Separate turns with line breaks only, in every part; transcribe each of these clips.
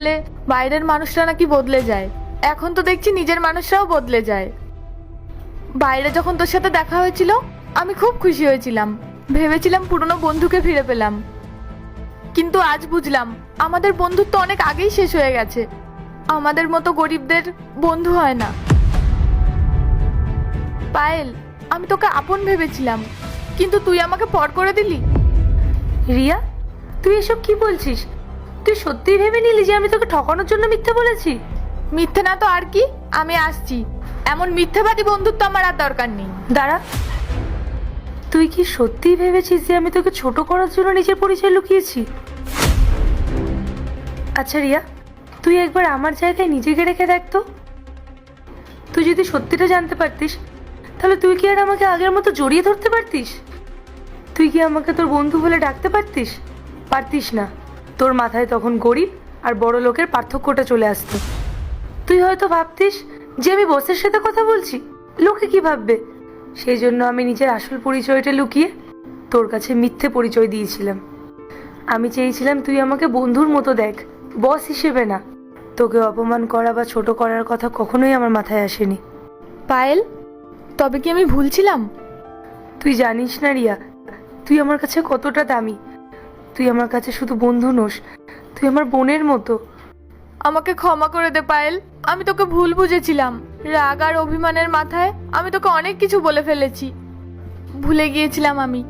বলে বাইরের মানুষরা নাকি বদলে যায়, এখন তো দেখছি নিজের মানুষরাও বদলে যায়। বাইরে যখন তোর সাথে দেখা হয়েছিল আমি খুব খুশি হয়েছিলাম, ভেবেছিলাম পুরনো বন্ধুকে ফিরে পেলাম। কিন্তু আজ বুঝলাম আমাদের বন্ধুত্ব অনেক আগেই শেষ হয়ে গেছে। আমাদের মতো গরিবদের বন্ধু হয় না। পায়েল, আমি তোকে আপন ভেবেছিলাম, কিন্তু তুই আমাকে পর করে দিলি।
রিয়া, তুই এসব কি বলছিস? তুই সত্যিই ভেবে নিলি যে আমি তোকে ঠকানোর জন্য মিথ্যে বলেছি?
মিথ্যে না তো আর কি, আমি আসছি। এমন মিথ্যেবাদী বন্ধুত্ব আমার আর দরকার নেই।
দাঁড়া, তুই কি সত্যিই ভেবেছিস যে আমি তোকে ছোট করার জন্য নিজের পরিচয় লুকিয়েছি? আচ্ছা রিয়া, তুই একবার আমার জায়গায় নিজেকে রেখে দেখ তো। তুই যদি সত্যিটা জানতে পারতিস তাহলে তুই কি আর আমাকে আগের মতো জড়িয়ে ধরতে পারতিস? তুই কি আমাকে তোর বন্ধু বলে ডাকতে পারতিস? পারতিস না। তোর মাথায় তখন গরিব আর বড় লোকের পার্থক্যটা চলে আসতো। তুই হয়তো ভাবতিস যে আমি বসের সাথে কথা বলছি, লোকে কি ভাববে, সেই জন্য আমি নিজের আসল পরিচয়টা লুকিয়ে তোর কাছে মিথ্যে পরিচয় দিয়েছিলাম। আমি চেয়েছিলাম তুই আমাকে বন্ধুর মতো দেখ, বস হিসেবে না। তোকে অপমান করা বা ছোট করার কথা কখনোই আমার মাথায় আসেনি।
পায়েল, তবে কি আমি ভুলছিলাম?
তুই জানিস না রিয়া, তুই আমার কাছে কতটা দামি। তুই আমার কাছে শুধু বন্ধু নোস, তুই আমার বোনের মতো।
আমাকে ক্ষমা করে দে পায়েল, আমি তোকে ভুল বুঝেছিলাম। রাগ আর অভিমানের মাথায় আমি তোকে অনেক কিছু বলে ফেলেছি। ভুলে গিয়েছিলাম আমি,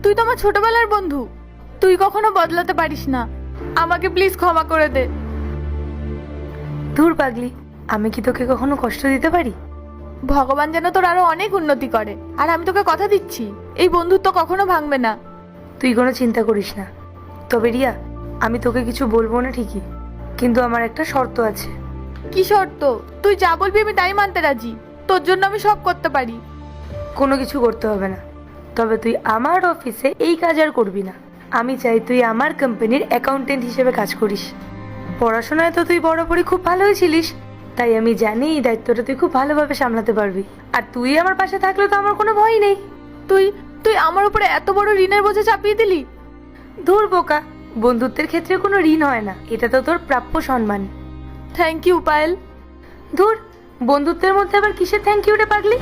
তুই তো আমার ছোটবেলার বন্ধু। তুই কখনো বদলাতে পারিস না, আমাকে প্লিজ ক্ষমা করে দে।
ধুর পাগলি, আমি কি তোকে কখনো কষ্ট দিতে পারি?
ভগবান যেন তোর আরো অনেক উন্নতি করে, আর আমি তোকে কথা দিচ্ছি এই বন্ধুত্ব কখনো ভাঙবে না।
তুই কোনো চিন্তা করিস না। তবে রিয়া, আমি তোকে কিছু বলবো না ঠিকই, কিন্তু আমার একটা শর্ত আছে।
কি শর্ত? তুই যা বলবি আমি তাই মানতে রাজি। তোর জন্য আমি সব করতে পারি।
কোনো কিছু করতে হবে না, তবে তুই আমার অফিসে এই কাজ আর করবি না। আমি চাই তুই আমার কোম্পানির অ্যাকাউন্টেন্ট হিসেবে কাজ করিস। পড়াশোনায় তো তুই বরাবরই খুব ভালো হয়েছিলিস, তাই আমি জানি এই দায়িত্বটা তুই খুব ভালোভাবে সামলাতে পারবি। আর তুই আমার পাশে থাকলে তো আমার কোনো ভয় নেই।
তুই তুই আমার উপরে এত বড় ঋণের বোঝা চাপিয়ে দিলি।
ধুর বোকা, বন্ধুত্বের ক্ষেত্রে কোনো ঋণ হয় না, এটা তো তোর প্রাপ্য সম্মান।
Thank you Payel.
ধুর, বন্ধুত্বের মধ্যে আবার কিসের থ্যাংক ইউ রে পাগলি?